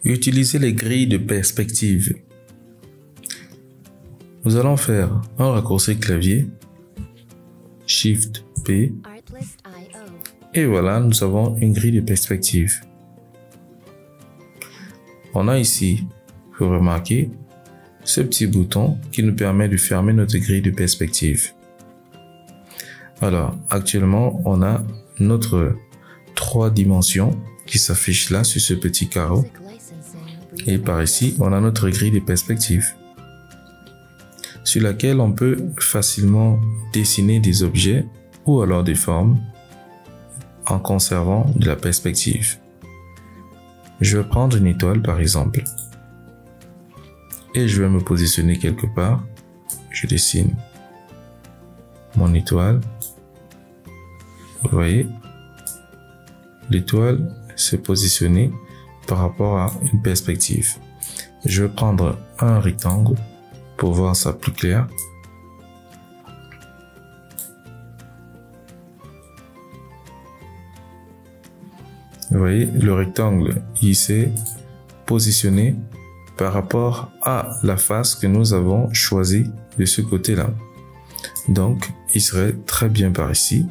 Utilisez les grilles de perspective. Nous allons faire un raccourci clavier, Shift P, et voilà, nous avons une grille de perspective. On a ici, vous remarquez, ce petit bouton qui nous permet de fermer notre grille de perspective. Alors, actuellement, on a notre 3 dimensions qui s'affiche là sur ce petit carreau. Et par ici, on a notre grille de perspective sur laquelle on peut facilement dessiner des objets ou alors des formes en conservant de la perspective. Je vais prendre une étoile par exemple et je vais me positionner quelque part. Je dessine mon étoile. Vous voyez, l'étoile s'est positionnée par rapport à une perspective. Je vais prendre un rectangle pour voir ça plus clair. Vous voyez, le rectangle, il s'est positionné par rapport à la face que nous avons choisie de ce côté-là. Donc, il serait très bien par ici,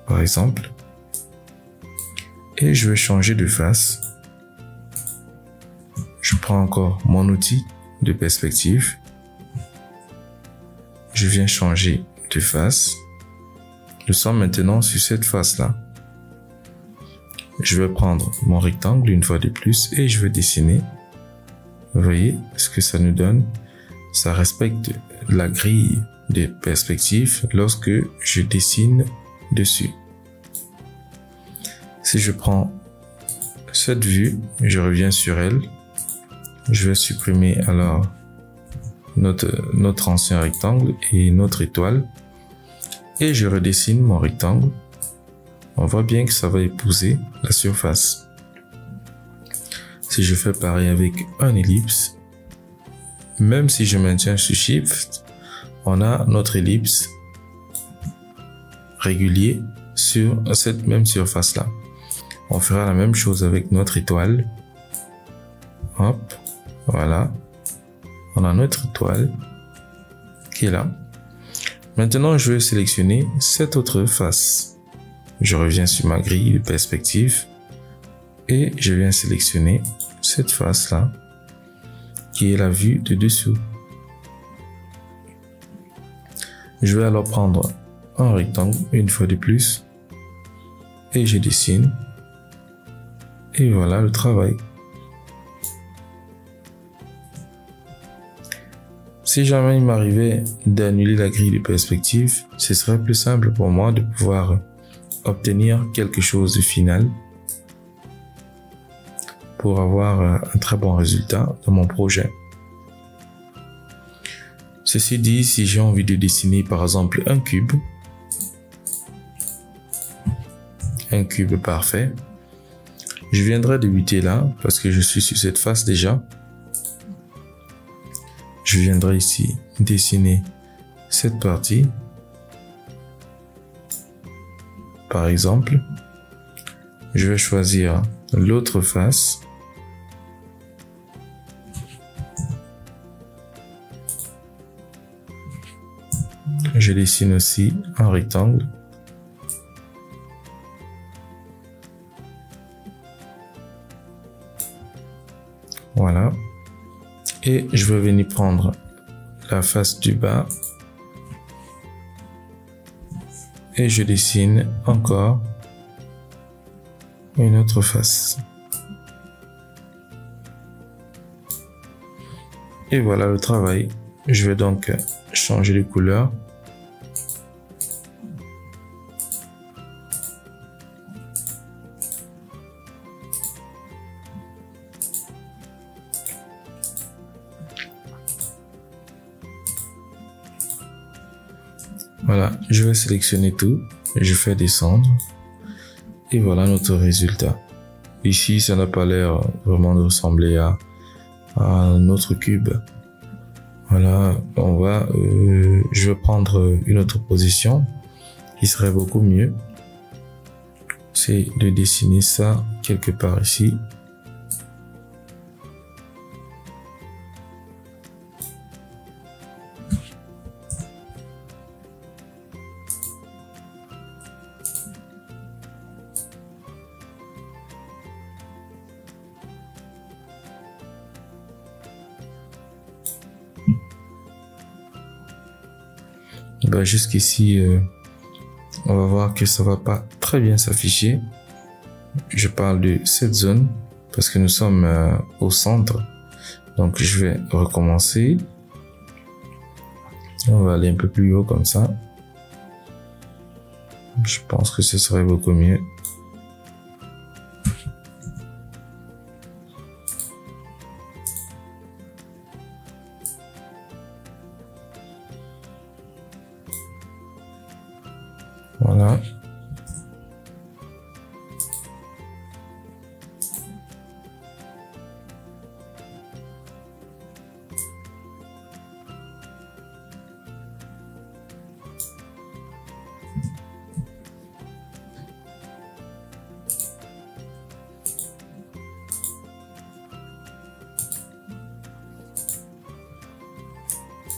par exemple. Et je vais changer de face. Je prends encore mon outil de perspective. Je viens changer de face. Nous sommes maintenant sur cette face-là. Je vais prendre mon rectangle une fois de plus et je vais dessiner. Vous voyez ce que ça nous donne? Ça respecte la grille des perspectives lorsque je dessine dessus. Si je prends cette vue, je reviens sur elle. Je vais supprimer alors notre ancien rectangle et notre étoile. Et je redessine mon rectangle. On voit bien que ça va épouser la surface. Si je fais pareil avec un ellipse, même si je maintiens sur Shift, on a notre ellipse régulier sur cette même surface-là. On fera la même chose avec notre étoile. Hop, voilà. On a notre étoile qui est là. Maintenant, je vais sélectionner cette autre face. Je reviens sur ma grille de perspective et je viens sélectionner cette face-là qui est la vue de dessous. Je vais alors prendre un rectangle une fois de plus et je dessine. Et voilà le travail. Si jamais il m'arrivait d'annuler la grille de perspective, ce serait plus simple pour moi de pouvoir obtenir quelque chose de final pour avoir un très bon résultat dans mon projet. Ceci dit, si j'ai envie de dessiner par exemple un cube parfait, je viendrai débuter là parce que je suis sur cette face déjà. Je viendrai ici dessiner cette partie. Par exemple, je vais choisir l'autre face. Je dessine aussi un rectangle. Voilà. Et je vais venir prendre la face du bas. Et je dessine encore une autre face. Et voilà le travail. Je vais donc changer de couleur. Voilà, je vais sélectionner tout, je fais descendre et voilà notre résultat. Ici, ça n'a pas l'air vraiment de ressembler à notre cube. Voilà, je vais prendre une autre position qui serait beaucoup mieux. C'est de dessiner ça quelque part ici. ben, jusqu'ici, on va voir que ça va pas très bien s'afficher. Je parle de cette zone parce que nous sommes au centre. Donc, je vais recommencer. On va aller un peu plus haut comme ça. Je pense que ce serait beaucoup mieux. Voilà.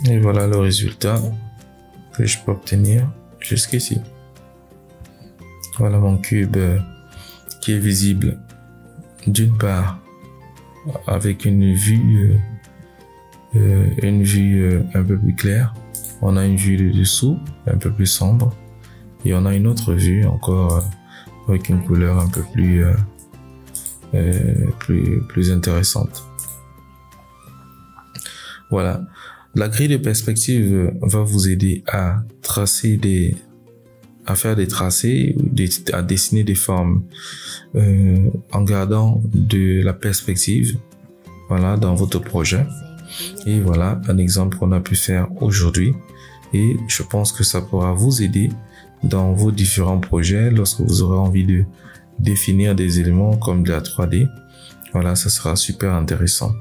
Et voilà le résultat que je peux obtenir jusqu'ici. Voilà mon cube qui est visible d'une part avec une vue un peu plus claire. On a une vue de dessous un peu plus sombre et on a une autre vue encore avec une couleur un peu plus intéressante. Voilà. La grille de perspective va vous aider à faire des tracés, à dessiner des formes en gardant de la perspective, voilà, dans votre projet. Et voilà un exemple qu'on a pu faire aujourd'hui. Et je pense que ça pourra vous aider dans vos différents projets lorsque vous aurez envie de définir des éléments comme de la 3D. Voilà, ça sera super intéressant.